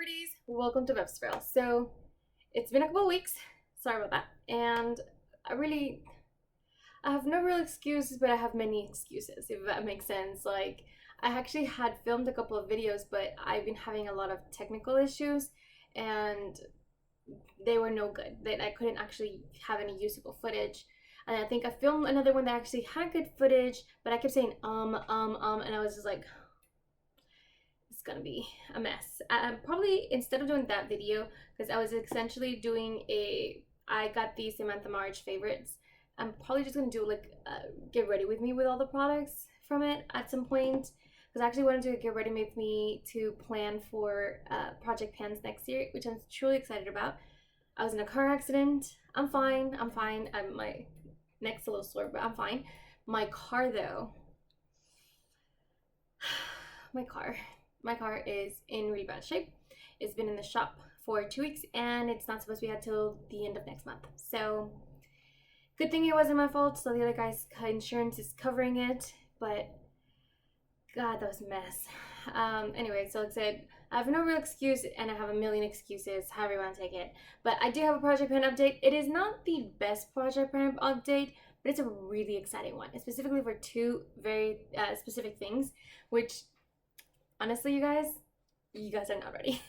Pretties, welcome to Websville. So it's been a couple of weeks, sorry about that, and I have no real excuses, but I have many excuses, if that makes sense. Like, I actually had filmed a couple of videos, but I've been having a lot of technical issues and they were no good. That I couldn't actually have any usable footage. And I think I filmed another one that actually had good footage, but I kept saying and I was just like, it's gonna be a mess. Probably instead of doing that video, because I was essentially doing I got these Samantha March favorites. I'm probably just gonna do like get ready with me with all the products from it at some point, because I actually wanted to get ready with me to plan for Project Pans next year, which I'm truly excited about. I was in a car accident. I'm fine. My neck's a little sore, but I'm fine. My car though, my car is in really bad shape. It's been in the shop for 2 weeks and it's not supposed to be out till the end of next month. So good thing it wasn't my fault. So the other guy's insurance is covering it, but God, that was a mess. Anyway, so like I said, I have no real excuse and I have a million excuses, however you want to take it. But I do have a Project Pan update. It is not the best Project Pan update, but it's a really exciting one, specifically for two very specific things, which honestly, you guys are not ready.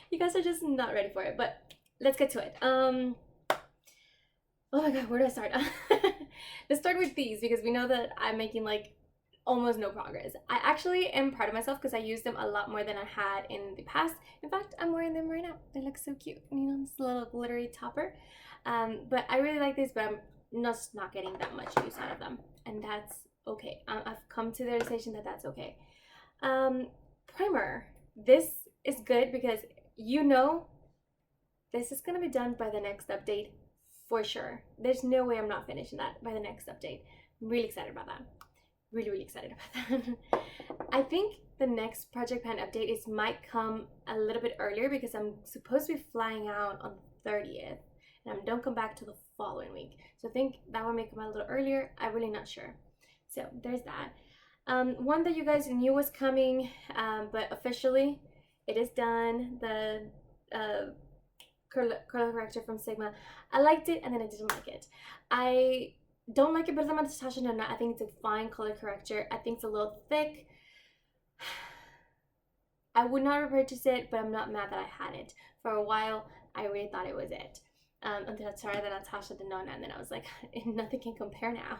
You guys are just not ready for it, but let's get to it. Oh my God, where do I start? Let's start with these because we know that I'm making like almost no progress. I actually am proud of myself because I used them a lot more than I had in the past. In fact, I'm wearing them right now. They look so cute, you know, this little glittery topper. But I really like these, but I'm just not getting that much use out of them, and that's okay. I've come to the realization that that's okay. Primer. This is good because you know this is gonna be done by the next update for sure. There's no way I'm not finishing that by the next update. I'm really excited about that. Really excited about that. I think the next Project Pan update might come a little bit earlier because I'm supposed to be flying out on the 30th and I don't come back till the following week. So I think that one may come out a little earlier. I'm really not sure. So there's that. One that you guys knew was coming, but officially it is done. The Color Corrector from Sigma. I liked it and then I didn't like it. I don't like it better than my Natasha Denona. I think it's a fine color corrector. I think it's a little thick. I would not repurchase it, but I'm not mad that I had it. For a while, I really thought it was it. Until I tried the Natasha Denona, and then I was like, nothing can compare now.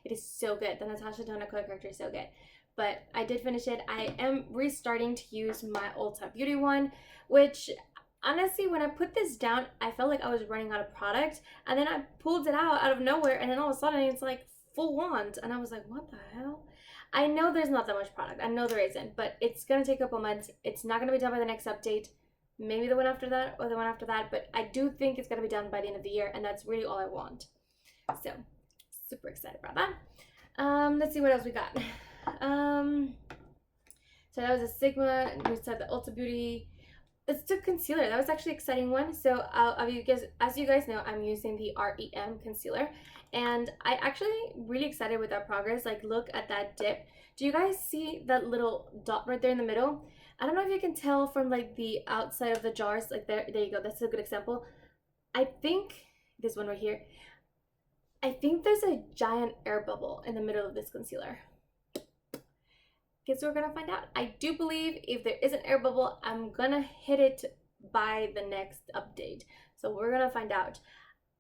It is so good. The Natasha Denona color corrector is so good. But I did finish it. I am restarting to use my Ulta Beauty one, which honestly, when I put this down, I felt like I was running out of product, and then I pulled it out of nowhere, and then all of a sudden it's like full wand, and I was like, what the hell? I know there's not that much product. I know there isn't, but it's gonna take a couple months. It's not gonna be done by the next update. Maybe the one after that or the one after that, but I do think it's gonna be done by the end of the year, and that's really all I want. So super excited about that. Let's see what else we got. So that was a Sigma. We said the Ulta Beauty. Let's do concealer. That was actually an exciting one. So as you guys know, I'm using the R.E.M concealer, and I actually really excited with our progress. Like, look at that dip. Do you guys see that little dot right there in the middle? I don't know if you can tell from like the outside of the jars. Like there you go. That's a good example. I think this one right here. I think there's a giant air bubble in the middle of this concealer. Guess we're gonna find out. I do believe if there is an air bubble, I'm gonna hit it by the next update. So we're gonna find out.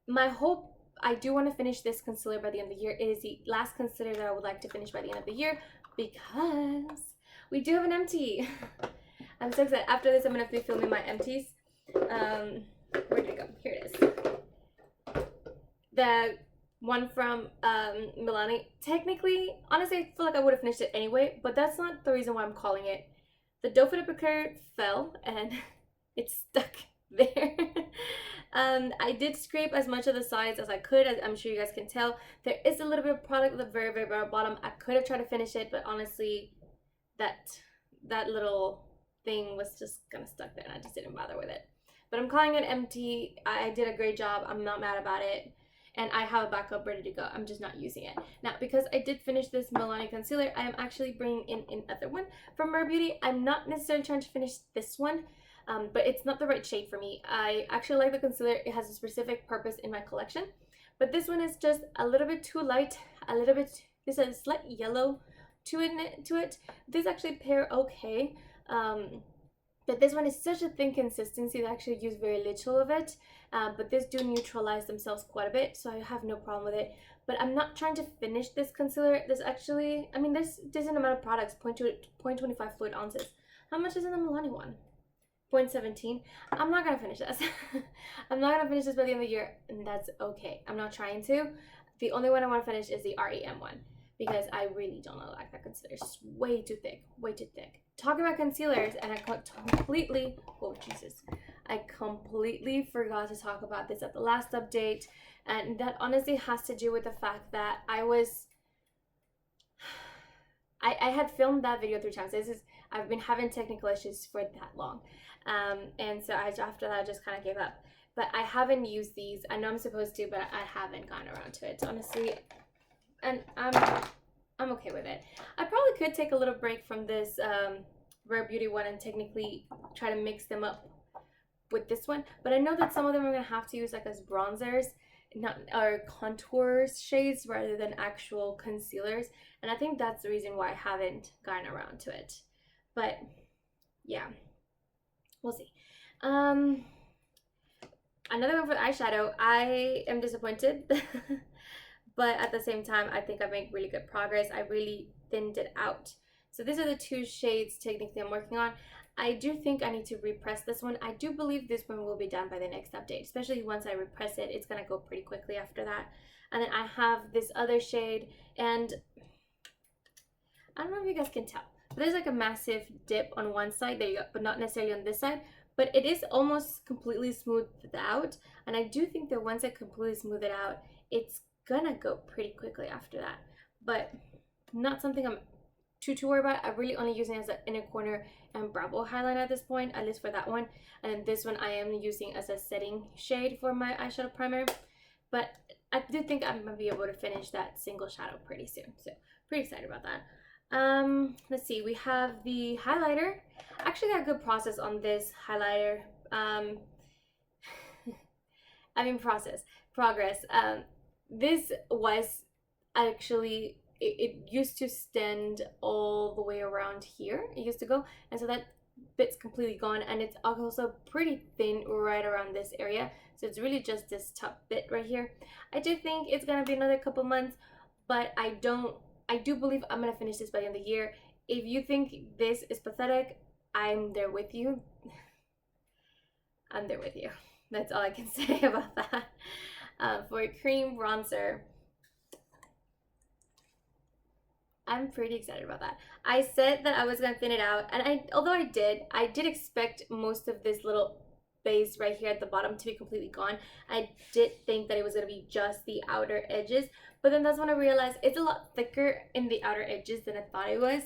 My hope, I do want to finish this concealer by the end of the year. It is the last concealer that I would like to finish by the end of the year because we do have an empty. I'm so excited. After this, I'm gonna be filming my empties. Where did it go? Here it is. The one from Milani. Technically, honestly, I feel like I would have finished it anyway, but that's not the reason why I'm calling it. The doe foot applicator fell and it's stuck there. I did scrape as much of the sides as I could, as I'm sure you guys can tell. There is a little bit of product at the very bottom. I could have tried to finish it, but honestly, that little thing was just kind of stuck there and I just didn't bother with it. But I'm calling it empty. I did a great job. I'm not mad about it. And I have a backup ready to go. I'm just not using it. Now, because I did finish this Milani Concealer, I am actually bringing in another one from Mer Beauty. I'm not necessarily trying to finish this one. but it's not the right shade for me. I actually like the concealer. It has a specific purpose in my collection, but this one is just a little bit too light, a little bit, there's a slight yellow to it. This actually pair okay, but this one is such a thin consistency that I actually use very little of it, but this do neutralize themselves quite a bit, so I have no problem with it. But I'm not trying to finish this concealer. This actually, I mean, there's decent amount of products, 0.25 fluid ounces. How much is in the Milani one? 0.17. I'm not gonna finish this. I'm not gonna finish this by the end of the year, and that's okay. I'm not trying to. The only one I want to finish is the R.E.M one, because I really don't like that concealer. It's way too thick, way too thick. Talking about concealers, and I completely, oh Jesus, I completely forgot to talk about this at the last update, and that honestly has to do with the fact that I had filmed that video 3 times. I've been having technical issues for that long, and so after that I just kind of gave up. But I haven't used these. I know I'm supposed to, but I haven't gone around to it, honestly, and I'm okay with it. I probably could take a little break from this Rare Beauty one and technically try to mix them up with this one, but I know that some of them are gonna have to use like as bronzers, not or contours shades rather than actual concealers, and I think that's the reason why I haven't gotten around to it. But yeah, we'll see. Another one for the eyeshadow. I am disappointed, but at the same time, I think I make really good progress. I really thinned it out. So these are the 2 shades technically I'm working on. I do think I need to repress this one. I do believe this one will be done by the next update, especially once I repress it. It's gonna go pretty quickly after that. And then I have this other shade, and I don't know if you guys can tell, but there's like a massive dip on one side, there you go, but not necessarily on this side. But it is almost completely smoothed out, and I do think that once I completely smooth it out, it's gonna go pretty quickly after that. But not something I'm too worried about. I'm really only using it as an inner corner and brow bone highlight at this point, at least for that one. And then this one I am using as a setting shade for my eyeshadow primer. But I do think I'm gonna be able to finish that single shadow pretty soon, so pretty excited about that. Let's see, we have the highlighter. I actually got a good process on this highlighter. Progress. This was actually, it used to stand all the way around here. It used to go, and so that bit's completely gone, and it's also pretty thin right around this area. So it's really just this top bit right here. I do think it's gonna be another couple months, but I do believe I'm gonna finish this by the end of the year. If you think this is pathetic, I'm there with you. I'm there with you. That's all I can say about that. For a cream bronzer, I'm pretty excited about that. I said that I was gonna thin it out, and although I did expect most of this little base right here at the bottom to be completely gone. I did think that it was gonna be just the outer edges, but then that's when I realized it's a lot thicker in the outer edges than I thought it was.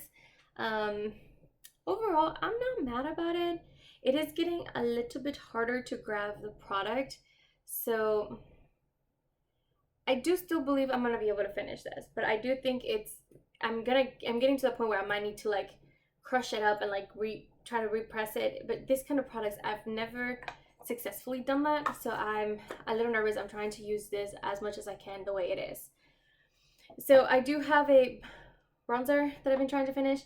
Overall, I'm not mad about it. It is getting a little bit harder to grab the product, so I do still believe I'm gonna be able to finish this, but I do think I'm getting to the point where I might need to like crush it up and like try to repress it. But this kind of products, I've never successfully done that, so I'm a little nervous. I'm trying to use this as much as I can the way it is. So I do have a bronzer that I've been trying to finish.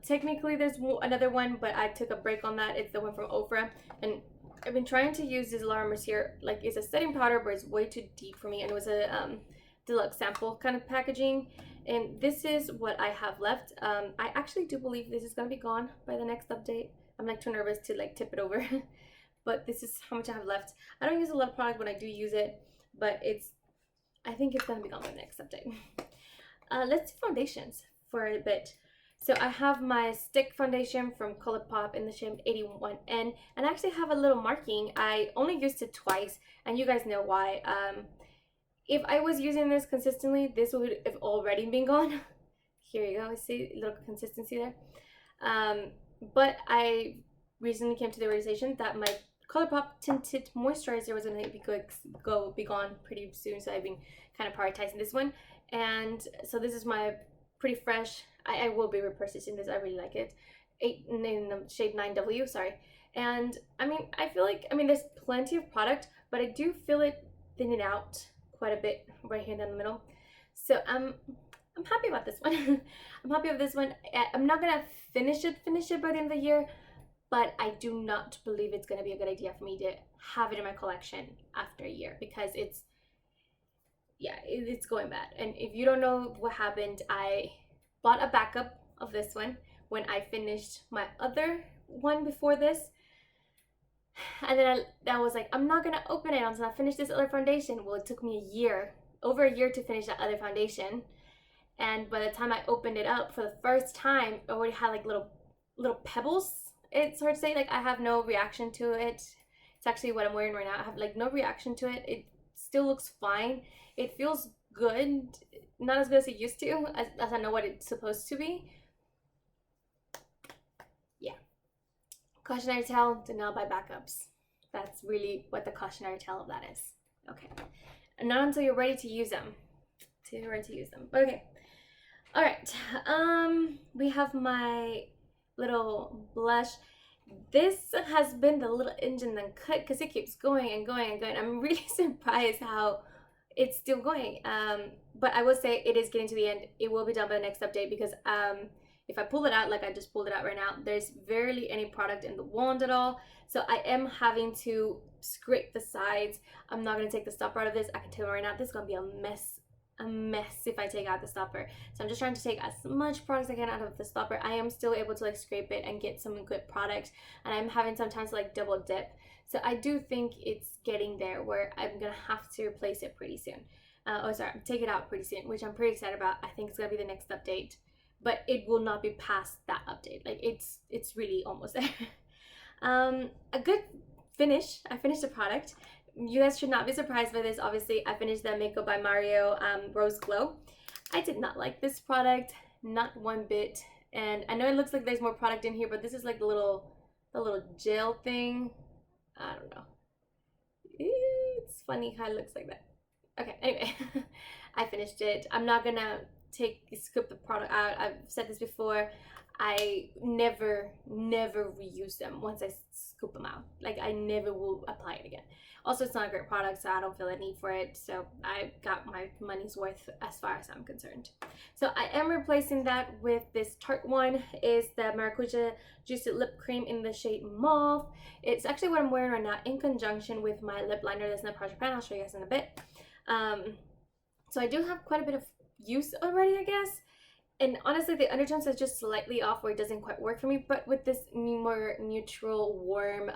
Technically there's another one, but I took a break on that. It's the one from R.E.M, and I've been trying to use this Mercier, like it's a setting powder, but it's way too deep for me, and it was a deluxe sample kind of packaging, and this is what I have left. I actually do believe this is gonna be gone by the next update. I'm like too nervous to like tip it over but this is how much I have left. I don't use a lot of product when I do use it, but I think it's gonna be gone by the next update. Let's do foundations for a bit. So I have my stick foundation from ColourPop in the shade 81N, and I actually have a little marking. I only used it twice, and you guys know why. If I was using this consistently, this would have already been gone. Here you go, see a little consistency there. But I recently came to the realization that my ColourPop Tinted Moisturizer was going to be gone pretty soon, so I've been kind of prioritizing this one. And so this is my pretty fresh, I will be repurchasing this, I really like it. In the shade 9W, sorry. And I mean, I feel like, I mean, there's plenty of product, but I do feel it thinning out quite a bit right here down the middle. So I'm happy about this one. I'm happy with this one. I'm not gonna finish it by the end of the year, but I do not believe it's gonna be a good idea for me to have it in my collection after a year, because it's, yeah, it's going bad. And if you don't know what happened, I bought a backup of this one when I finished my other one before this. And then I was like, I'm not gonna open it until I finish this other foundation. Well, it took me a year, over a year, to finish that other foundation. And by the time I opened it up for the first time, it already had like little pebbles. It's hard to say, like I have no reaction to it. It's actually what I'm wearing right now. I have like no reaction to it. It still looks fine. It feels good. Not as good as it used to, as I know what it's supposed to be. Yeah. Cautionary tale, do not buy backups. That's really what the cautionary tale of that is. Okay. And not until you're ready to use them. Okay. All right. We have my little blush. This has been the little engine that cut, because it keeps going and going and going. I'm really surprised how it's still going. But I will say it is getting to the end. It will be done by the next update, because if I pull it out like I just pulled it out right now, there's barely any product in the wand at all. So I am having to scrape the sides. I'm not going to take the stopper out of this. I can tell you right now, this is going to be a mess if I take out the stopper. So I'm just trying to take as much product as I can out of the stopper. I am still able to like scrape it and get some good product, and I'm having sometimes to like double dip. So I do think it's getting there where I'm gonna have to replace it pretty soon. Take it out pretty soon, which I'm pretty excited about. I think it's gonna be the next update, but it will not be past that update. Like it's really almost there. A good finish. I finished the product. You guys should not be surprised by this. Obviously, I finished the Makeup by Mario Rose Glow. I did not like this product, not one bit. And I know it looks like there's more product in here, but this is like the little gel thing. I don't know. It's funny how it looks like that. Okay, anyway, I finished it. I'm not gonna scoop the product out. I've said this before. I never reuse them once I scoop them out. Like I never will apply it again. Also, it's not a great product, so I don't feel a need for it. So I got my money's worth as far as I'm concerned. So I am replacing that with this Tarte one. Is the Maracuja Juicy Lip Cream in the shade Mauve. It's actually what I'm wearing right now in conjunction with my lip liner that's in the Project Pan. I'll show you guys in a bit. So I do have quite a bit of use already, I guess. And honestly, the undertones is just slightly off where it doesn't quite work for me. But with this more neutral, warm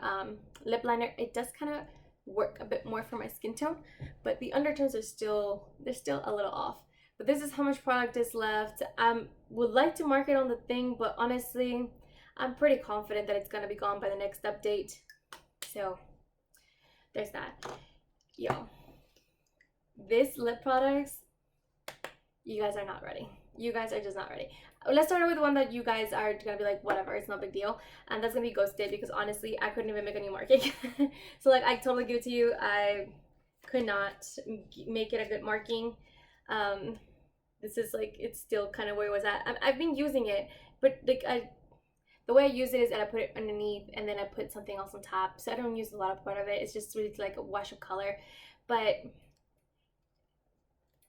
lip liner, it does kind of work a bit more for my skin tone. But the undertones are still a little off. But this is how much product is left. Would like to mark it on the thing, but honestly, I'm pretty confident that it's gonna be gone by the next update. So there's that. Yo, this lip products, you guys are not ready. You guys are just not ready. Let's start with the one that you guys are gonna be like, whatever, it's not a big deal. And that's gonna be Ghosted, because honestly, I couldn't even make a new marking. So like, I totally give it to you. I could not make it a good marking. This is like, it's still kind of where it was at. I've been using it, but like the way I use it is that I put it underneath and then I put something else on top. So I don't use a lot of part of it. It's just really like a wash of color. But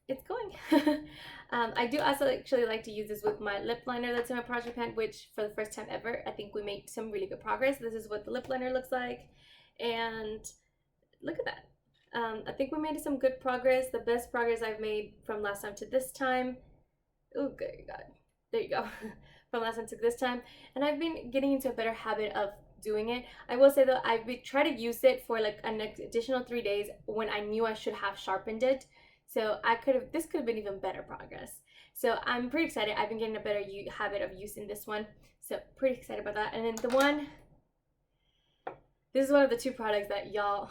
it's going. I do also actually like to use this with my lip liner that's in my Project Pan, which for the first time ever, I think we made some really good progress. This is what the lip liner looks like. And look at that. I think we made some good progress. The best progress I've made from last time to this time. Oh, good God. There you go. From last time to this time. And I've been getting into a better habit of doing it. I will say though, I've been trying to use it for like an additional 3 days when I knew I should have sharpened it. So this could have been even better progress. So I'm pretty excited. I've been getting a better habit of using this one. So pretty excited about that. And then this is one of the two products that y'all,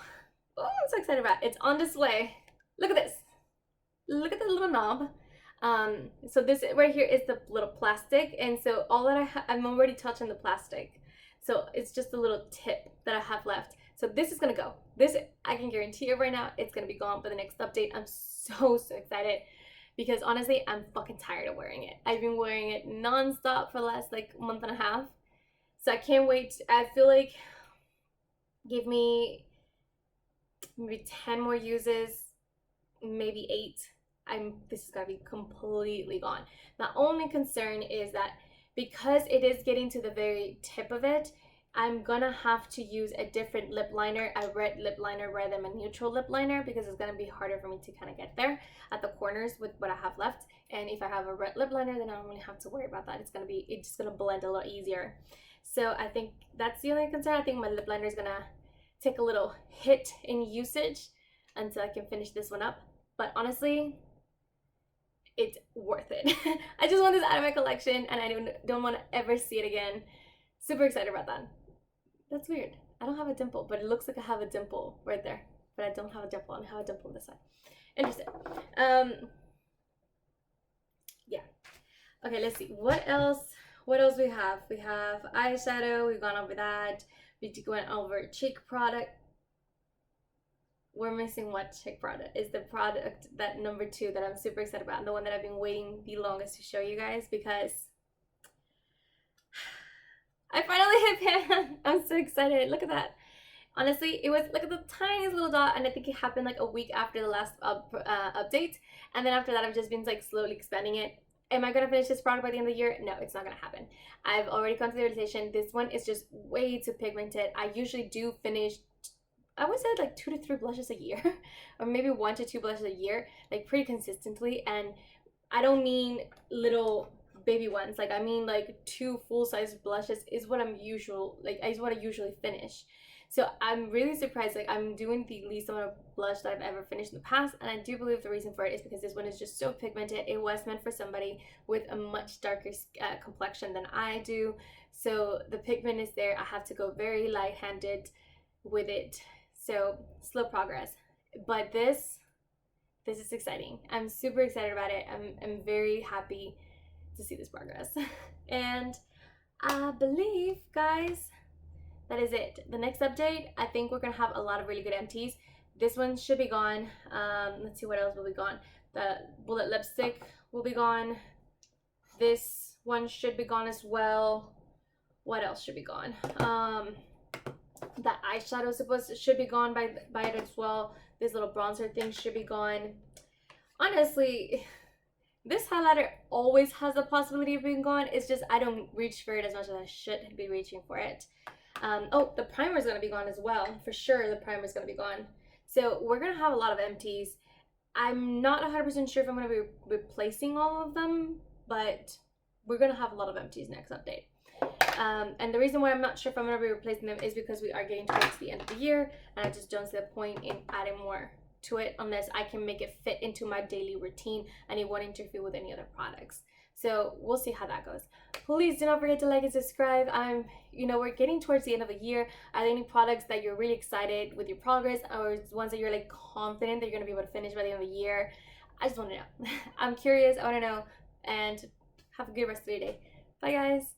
oh, I'm so excited about. It's on display. Look at this. Look at the little knob. So this right here is the little plastic. And so all that I'm already touching the plastic. So it's just a little tip that I have left. So this is gonna go. This, I can guarantee you right now, it's gonna be gone for the next update. I'm so excited because honestly, I'm fucking tired of wearing it. I've been wearing it non-stop for the last like month and a half. So I can't wait. I feel like Give me maybe 10 more uses, maybe 8. This is gonna be completely gone. My only concern is that because it is getting to the very tip of it, I'm gonna have to use a different lip liner, a red lip liner rather than a neutral lip liner, because it's gonna be harder for me to kind of get there at the corners with what I have left. And if I have a red lip liner, then I don't really have to worry about that. It's just gonna blend a lot easier. So I think that's the only concern. I think my lip liner is gonna take a little hit in usage until I can finish this one up. But honestly, it's worth it. I just want this out of my collection, and I don't want to ever see it again. Super excited about that. That's weird. I don't have a dimple, but it looks like I have a dimple right there. But I don't have a dimple. I have a dimple on this side. Interesting. Yeah. Okay, let's see. What else we have? We have eyeshadow. We've gone over that. We went over cheek product. We're missing what cheek product is the product that number 2 that I'm super excited about, and the one that I've been waiting the longest to show you guys, because I finally hit pan. I'm so excited. Look at that. Honestly, it was like the tiniest little dot, and I think it happened like a week after the last update, and then after that I've just been like slowly expanding it. Am I gonna finish this product by the end of the year? No, it's not gonna happen. I've already come to the realization this one is just way too pigmented. I usually do finish, I would say like 2 to 3 blushes a year, or maybe 1 to 2 blushes a year, like pretty consistently. And I don't mean little baby ones, like I mean like 2 full-size blushes is what I usually finish. So I'm really surprised, like I'm doing the least amount of blush that I've ever finished in the past, and I do believe the reason for it is because this one is just so pigmented. It was meant for somebody with a much darker complexion than I do, so the pigment is there. I have to go very light-handed with it, so slow progress. But this is exciting. I'm super excited about it. I'm very happy to see this progress. And I believe, guys, that is it. The next update, I think we're gonna have a lot of really good empties. This one should be gone. Let's see what else will be gone. The bullet lipstick will be gone. This one should be gone as well. What else should be gone? That eyeshadow should be gone by it as well. This little bronzer thing should be gone. Honestly, this highlighter always has the possibility of being gone. It's just I don't reach for it as much as I should be reaching for it. Oh, the primer is going to be gone as well. For sure, the primer is going to be gone. So we're going to have a lot of empties. I'm not 100% sure if I'm going to be replacing all of them, but we're going to have a lot of empties next update. And the reason why I'm not sure if I'm going to be replacing them is because we are getting towards the end of the year, and I just don't see the point in adding more to it unless I can make it fit into my daily routine and it won't interfere with any other products. So we'll see how that goes. Please do not forget to like and subscribe. We're getting towards the end of the year. Are there any products that you're really excited with your progress, or ones that you're like confident that you're gonna be able to finish by the end of the year? I just want to know. I'm curious. I want to know. And have a good rest of your day. Bye, guys.